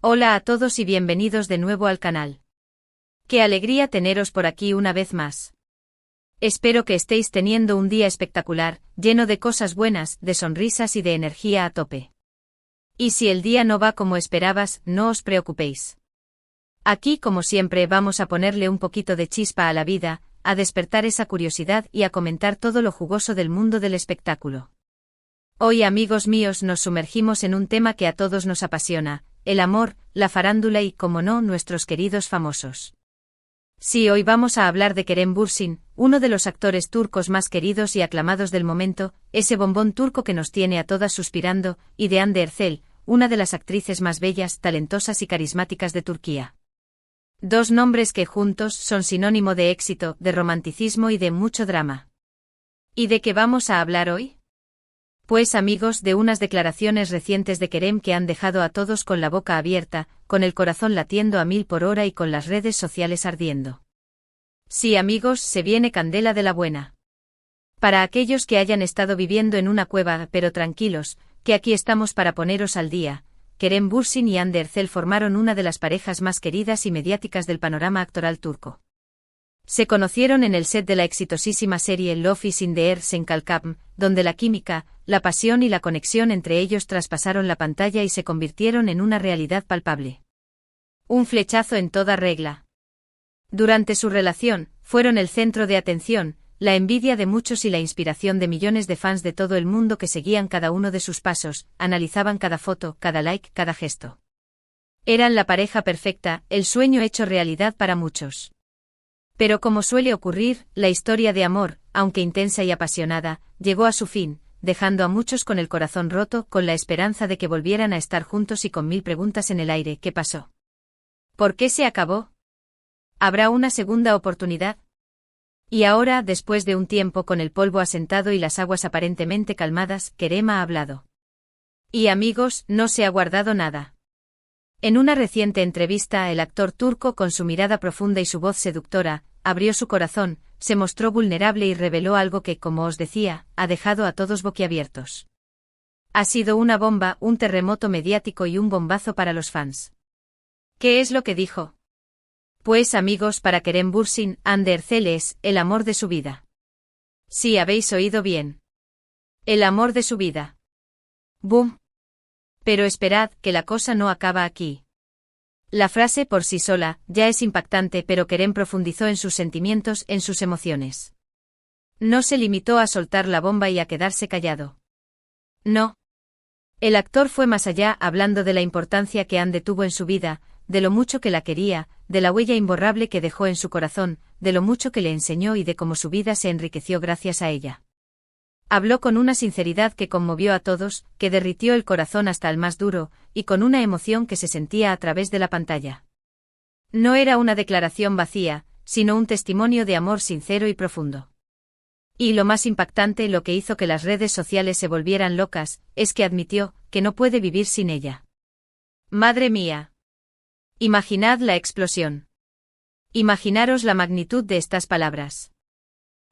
Hola a todos y bienvenidos de nuevo al canal. Qué alegría teneros por aquí una vez más. Espero que estéis teniendo un día espectacular, lleno de cosas buenas, de sonrisas y de energía a tope. Y si el día no va como esperabas, no os preocupéis. Aquí, como siempre, vamos a ponerle un poquito de chispa a la vida, a despertar esa curiosidad y a comentar todo lo jugoso del mundo del espectáculo. Hoy, amigos míos, nos sumergimos en un tema que a todos nos apasiona: el amor, la farándula y, como no, nuestros queridos famosos. Sí, hoy vamos a hablar de Kerem Bürsin, uno de los actores turcos más queridos y aclamados del momento, ese bombón turco que nos tiene a todas suspirando, y de Hande Erçel, una de las actrices más bellas, talentosas y carismáticas de Turquía. Dos nombres que juntos son sinónimo de éxito, de romanticismo y de mucho drama. ¿Y de qué vamos a hablar hoy? Pues, amigos, de unas declaraciones recientes de Kerem que han dejado a todos con la boca abierta, con el corazón latiendo a 1000 por hora y con las redes sociales ardiendo. Sí, amigos, se viene candela de la buena. Para aquellos que hayan estado viviendo en una cueva, pero tranquilos, que aquí estamos para poneros al día. Kerem Bürsin y Hande Erçel formaron una de las parejas más queridas y mediáticas del panorama actoral turco. Se conocieron en el set de la exitosísima serie Love is in the Air Senkalkapm, donde la química, la pasión y la conexión entre ellos traspasaron la pantalla y se convirtieron en una realidad palpable. Un flechazo en toda regla. Durante su relación, fueron el centro de atención, la envidia de muchos y la inspiración de millones de fans de todo el mundo que seguían cada uno de sus pasos, analizaban cada foto, cada like, cada gesto. Eran la pareja perfecta, el sueño hecho realidad para muchos. Pero como suele ocurrir, la historia de amor, aunque intensa y apasionada, llegó a su fin, dejando a muchos con el corazón roto, con la esperanza de que volvieran a estar juntos y con 1000 preguntas en el aire. ¿Qué pasó? ¿Por qué se acabó? ¿Habrá una segunda oportunidad? Y ahora, después de un tiempo con el polvo asentado y las aguas aparentemente calmadas, Kerem ha hablado. Y, amigos, no se ha guardado nada. En una reciente entrevista, el actor turco, con su mirada profunda y su voz seductora, abrió su corazón, se mostró vulnerable y reveló algo que, como os decía, ha dejado a todos boquiabiertos. Ha sido una bomba, un terremoto mediático y un bombazo para los fans. ¿Qué es lo que dijo? Pues, amigos, para Kerem Bürsin, Hande Erçel es el amor de su vida. Sí, habéis oído bien. El amor de su vida. ¡Bum! Pero esperad, que la cosa no acaba aquí. La frase por sí sola ya es impactante, pero Kerem profundizó en sus sentimientos, en sus emociones. No se limitó a soltar la bomba y a quedarse callado. No. El actor fue más allá, hablando de la importancia que Hande tuvo en su vida, de lo mucho que la quería, de la huella imborrable que dejó en su corazón, de lo mucho que le enseñó y de cómo su vida se enriqueció gracias a ella. Habló con una sinceridad que conmovió a todos, que derritió el corazón hasta el más duro, y con una emoción que se sentía a través de la pantalla. No era una declaración vacía, sino un testimonio de amor sincero y profundo. Y lo más impactante, lo que hizo que las redes sociales se volvieran locas, es que admitió que no puede vivir sin ella. ¡Madre mía! Imaginad la explosión. Imaginaros la magnitud de estas palabras.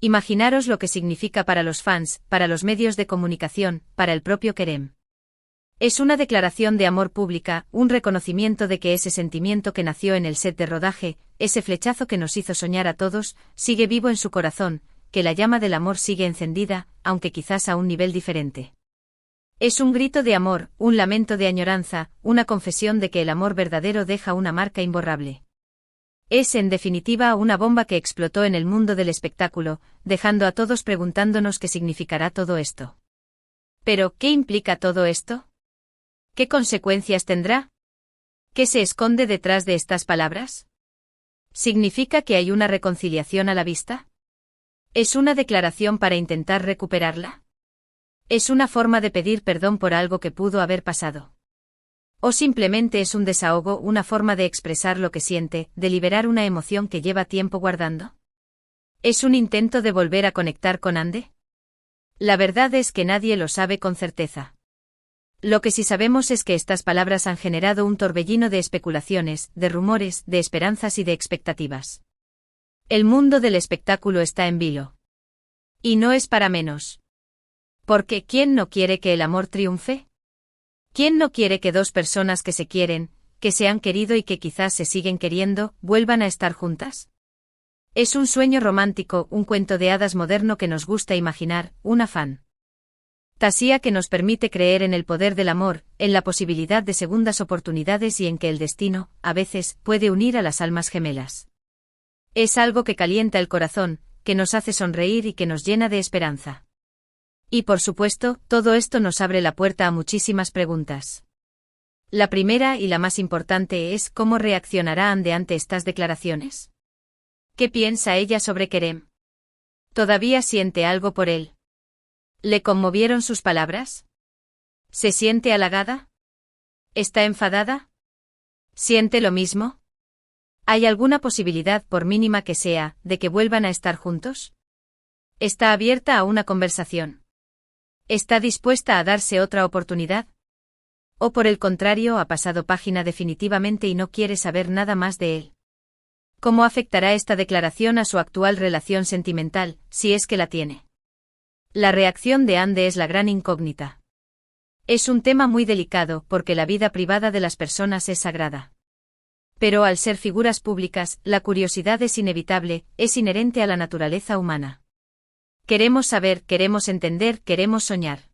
Imaginaros lo que significa para los fans, para los medios de comunicación, para el propio Kerem. Es una declaración de amor pública, un reconocimiento de que ese sentimiento que nació en el set de rodaje, ese flechazo que nos hizo soñar a todos, sigue vivo en su corazón, que la llama del amor sigue encendida, aunque quizás a un nivel diferente. Es un grito de amor, un lamento de añoranza, una confesión de que el amor verdadero deja una marca imborrable. Es, en definitiva, una bomba que explotó en el mundo del espectáculo, dejando a todos preguntándonos qué significará todo esto. Pero, ¿qué implica todo esto? ¿Qué consecuencias tendrá? ¿Qué se esconde detrás de estas palabras? ¿Significa que hay una reconciliación a la vista? ¿Es una declaración para intentar recuperarla? ¿Es una forma de pedir perdón por algo que pudo haber pasado? ¿O simplemente es un desahogo, una forma de expresar lo que siente, de liberar una emoción que lleva tiempo guardando? ¿Es un intento de volver a conectar con Hande? La verdad es que nadie lo sabe con certeza. Lo que sí sabemos es que estas palabras han generado un torbellino de especulaciones, de rumores, de esperanzas y de expectativas. El mundo del espectáculo está en vilo. Y no es para menos. Porque ¿quién no quiere que el amor triunfe? ¿Quién no quiere que dos personas que se quieren, que se han querido y que quizás se siguen queriendo, vuelvan a estar juntas? Es un sueño romántico, un cuento de hadas moderno que nos gusta imaginar, una fantasía que nos permite creer en el poder del amor, en la posibilidad de segundas oportunidades y en que el destino, a veces, puede unir a las almas gemelas. Es algo que calienta el corazón, que nos hace sonreír y que nos llena de esperanza. Y por supuesto, todo esto nos abre la puerta a muchísimas preguntas. La primera y la más importante es ¿cómo reaccionará Ande ante estas declaraciones? ¿Qué piensa ella sobre Kerem? ¿Todavía siente algo por él? ¿Le conmovieron sus palabras? ¿Se siente halagada? ¿Está enfadada? ¿Siente lo mismo? ¿Hay alguna posibilidad, por mínima que sea, de que vuelvan a estar juntos? ¿Está abierta a una conversación? ¿Está dispuesta a darse otra oportunidad? ¿O por el contrario ha pasado página definitivamente y no quiere saber nada más de él? ¿Cómo afectará esta declaración a su actual relación sentimental, si es que la tiene? La reacción de Ande es la gran incógnita. Es un tema muy delicado porque la vida privada de las personas es sagrada. Pero al ser figuras públicas, la curiosidad es inevitable, es inherente a la naturaleza humana. Queremos saber, queremos entender, queremos soñar.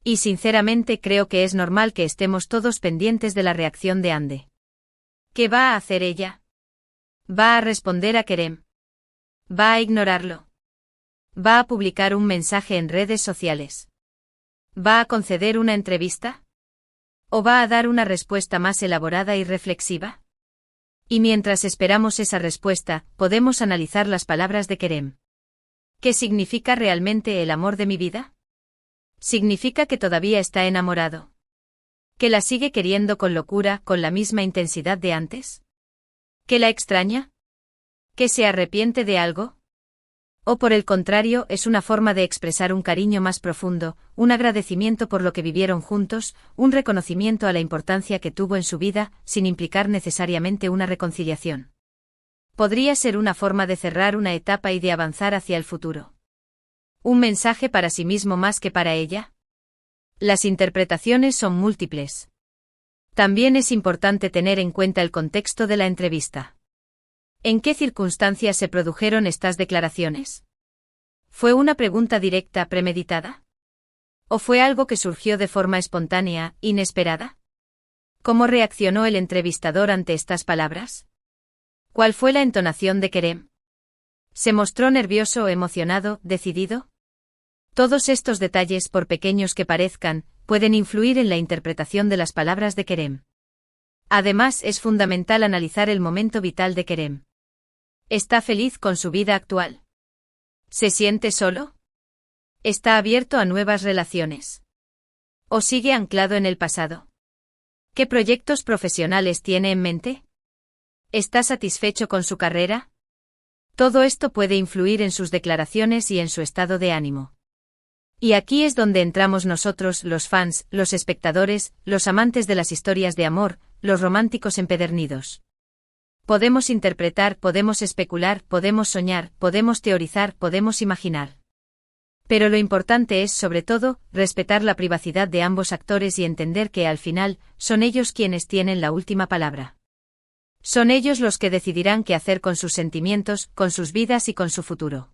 Y sinceramente creo que es normal que estemos todos pendientes de la reacción de Ande. ¿Qué va a hacer ella? ¿Va a responder a Kerem? ¿Va a ignorarlo? ¿Va a publicar un mensaje en redes sociales? ¿Va a conceder una entrevista? ¿O va a dar una respuesta más elaborada y reflexiva? Y mientras esperamos esa respuesta, podemos analizar las palabras de Kerem. ¿Qué significa realmente el amor de mi vida? ¿Significa que todavía está enamorado? ¿Que la sigue queriendo con locura, con la misma intensidad de antes? ¿Que la extraña? ¿Que se arrepiente de algo? ¿O por el contrario es una forma de expresar un cariño más profundo, un agradecimiento por lo que vivieron juntos, un reconocimiento a la importancia que tuvo en su vida, sin implicar necesariamente una reconciliación? Podría ser una forma de cerrar una etapa y de avanzar hacia el futuro. ¿Un mensaje para sí mismo más que para ella? Las interpretaciones son múltiples. También es importante tener en cuenta el contexto de la entrevista. ¿En qué circunstancias se produjeron estas declaraciones? ¿Fue una pregunta directa, premeditada? ¿O fue algo que surgió de forma espontánea, inesperada? ¿Cómo reaccionó el entrevistador ante estas palabras? ¿Cuál fue la entonación de Kerem? ¿Se mostró nervioso, emocionado, decidido? Todos estos detalles, por pequeños que parezcan, pueden influir en la interpretación de las palabras de Kerem. Además, es fundamental analizar el momento vital de Kerem. ¿Está feliz con su vida actual? ¿Se siente solo? ¿Está abierto a nuevas relaciones? ¿O sigue anclado en el pasado? ¿Qué proyectos profesionales tiene en mente? ¿Está satisfecho con su carrera? Todo esto puede influir en sus declaraciones y en su estado de ánimo. Y aquí es donde entramos nosotros, los fans, los espectadores, los amantes de las historias de amor, los románticos empedernidos. Podemos interpretar, podemos especular, podemos soñar, podemos teorizar, podemos imaginar. Pero lo importante es, sobre todo, respetar la privacidad de ambos actores y entender que, al final, son ellos quienes tienen la última palabra. Son ellos los que decidirán qué hacer con sus sentimientos, con sus vidas y con su futuro.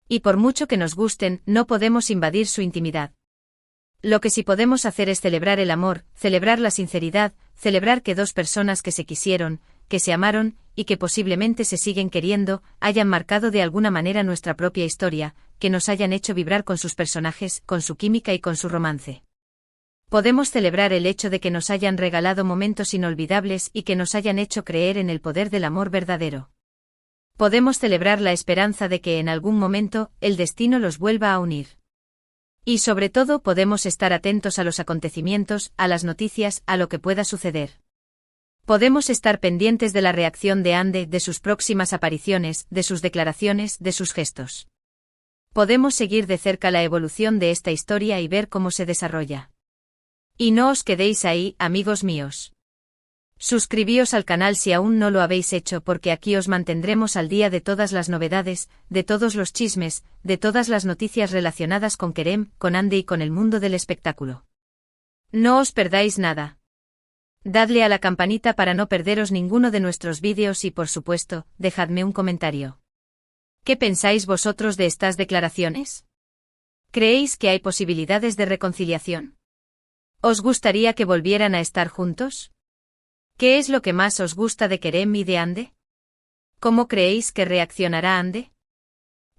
Y por mucho que nos gusten, no podemos invadir su intimidad. Lo que sí podemos hacer es celebrar el amor, celebrar la sinceridad, celebrar que dos personas que se quisieron, que se amaron, y que posiblemente se siguen queriendo, hayan marcado de alguna manera nuestra propia historia, que nos hayan hecho vibrar con sus personajes, con su química y con su romance. Podemos celebrar el hecho de que nos hayan regalado momentos inolvidables y que nos hayan hecho creer en el poder del amor verdadero. Podemos celebrar la esperanza de que en algún momento, el destino los vuelva a unir. Y sobre todo podemos estar atentos a los acontecimientos, a las noticias, a lo que pueda suceder. Podemos estar pendientes de la reacción de Ande, de sus próximas apariciones, de sus declaraciones, de sus gestos. Podemos seguir de cerca la evolución de esta historia y ver cómo se desarrolla. Y no os quedéis ahí, amigos míos. Suscribíos al canal si aún no lo habéis hecho porque aquí os mantendremos al día de todas las novedades, de todos los chismes, de todas las noticias relacionadas con Kerem, con Ande y con el mundo del espectáculo. No os perdáis nada. Dadle a la campanita para no perderos ninguno de nuestros vídeos y, por supuesto, dejadme un comentario. ¿Qué pensáis vosotros de estas declaraciones? ¿Creéis que hay posibilidades de reconciliación? ¿Os gustaría que volvieran a estar juntos? ¿Qué es lo que más os gusta de Kerem y de Hande? ¿Cómo creéis que reaccionará Hande?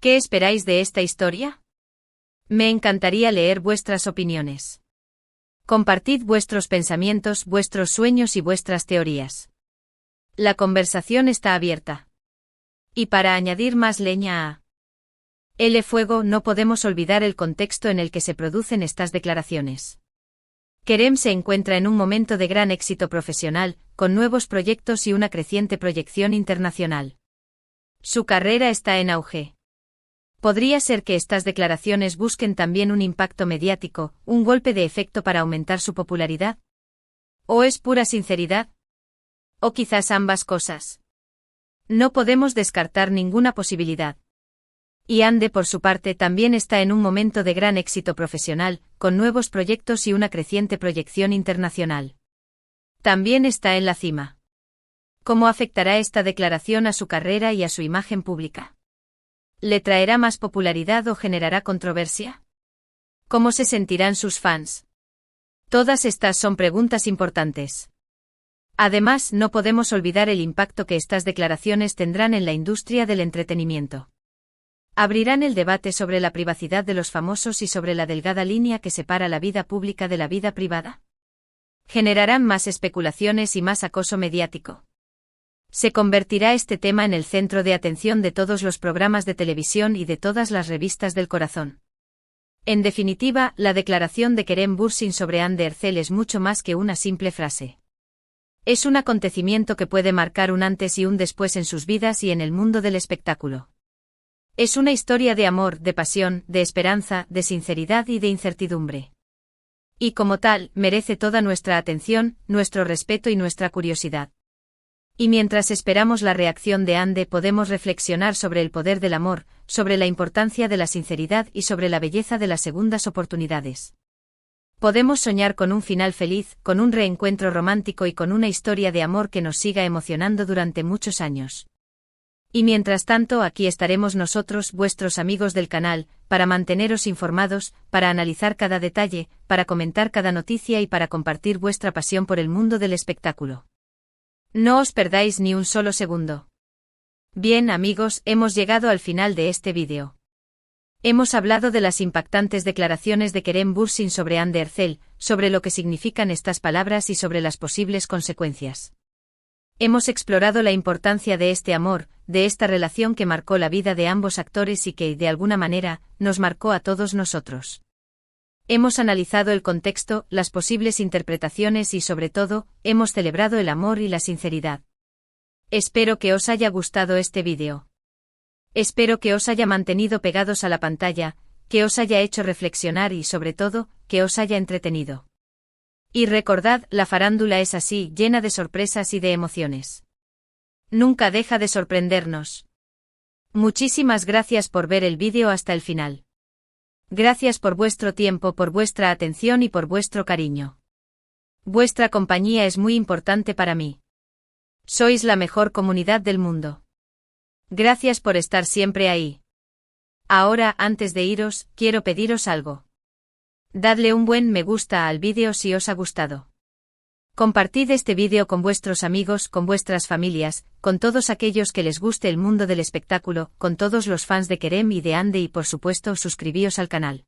¿Qué esperáis de esta historia? Me encantaría leer vuestras opiniones. Compartid vuestros pensamientos, vuestros sueños y vuestras teorías. La conversación está abierta. Y para añadir más leña a el fuego, no podemos olvidar el contexto en el que se producen estas declaraciones. Kerem se encuentra en un momento de gran éxito profesional, con nuevos proyectos y una creciente proyección internacional. Su carrera está en auge. ¿Podría ser que estas declaraciones busquen también un impacto mediático, un golpe de efecto para aumentar su popularidad? ¿O es pura sinceridad? ¿O quizás ambas cosas? No podemos descartar ninguna posibilidad. Y Hande, por su parte, también está en un momento de gran éxito profesional, con nuevos proyectos y una creciente proyección internacional. También está en la cima. ¿Cómo afectará esta declaración a su carrera y a su imagen pública? ¿Le traerá más popularidad o generará controversia? ¿Cómo se sentirán sus fans? Todas estas son preguntas importantes. Además, no podemos olvidar el impacto que estas declaraciones tendrán en la industria del entretenimiento. Abrirán el debate sobre la privacidad de los famosos y sobre la delgada línea que separa la vida pública de la vida privada. Generarán más especulaciones y más acoso mediático. Se convertirá este tema en el centro de atención de todos los programas de televisión y de todas las revistas del corazón. En definitiva, la declaración de Kerem Bürsin sobre Hande Erçel es mucho más que una simple frase. Es un acontecimiento que puede marcar un antes y un después en sus vidas y en el mundo del espectáculo. Es una historia de amor, de pasión, de esperanza, de sinceridad y de incertidumbre. Y como tal, merece toda nuestra atención, nuestro respeto y nuestra curiosidad. Y mientras esperamos la reacción de Hande, podemos reflexionar sobre el poder del amor, sobre la importancia de la sinceridad y sobre la belleza de las segundas oportunidades. Podemos soñar con un final feliz, con un reencuentro romántico y con una historia de amor que nos siga emocionando durante muchos años. Y mientras tanto, aquí estaremos nosotros, vuestros amigos del canal, para manteneros informados, para analizar cada detalle, para comentar cada noticia y para compartir vuestra pasión por el mundo del espectáculo. No os perdáis ni un solo segundo. Bien, amigos, hemos llegado al final de este vídeo. Hemos hablado de las impactantes declaraciones de Kerem Bürsin sobre Hande Erçel, sobre lo que significan estas palabras y sobre las posibles consecuencias. Hemos explorado la importancia de este amor, de esta relación que marcó la vida de ambos actores y que, de alguna manera, nos marcó a todos nosotros. Hemos analizado el contexto, las posibles interpretaciones y, sobre todo, hemos celebrado el amor y la sinceridad. Espero que os haya gustado este vídeo. Espero que os haya mantenido pegados a la pantalla, que os haya hecho reflexionar y, sobre todo, que os haya entretenido. Y recordad, la farándula es así, llena de sorpresas y de emociones. Nunca deja de sorprendernos. Muchísimas gracias por ver el vídeo hasta el final. Gracias por vuestro tiempo, por vuestra atención y por vuestro cariño. Vuestra compañía es muy importante para mí. Sois la mejor comunidad del mundo. Gracias por estar siempre ahí. Ahora, antes de iros, quiero pediros algo. Dadle un buen me gusta al vídeo si os ha gustado. Compartid este vídeo con vuestros amigos, con vuestras familias, con todos aquellos que les guste el mundo del espectáculo, con todos los fans de Kerem y de Hande y por supuesto suscribíos al canal.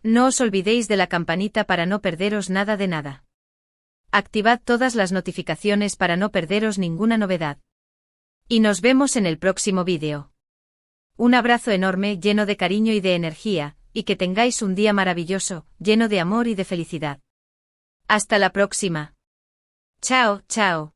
No os olvidéis de la campanita para no perderos nada de nada. Activad todas las notificaciones para no perderos ninguna novedad. Y nos vemos en el próximo vídeo. Un abrazo enorme, lleno de cariño y de energía, y que tengáis un día maravilloso, lleno de amor y de felicidad. Hasta la próxima. Chao, chao.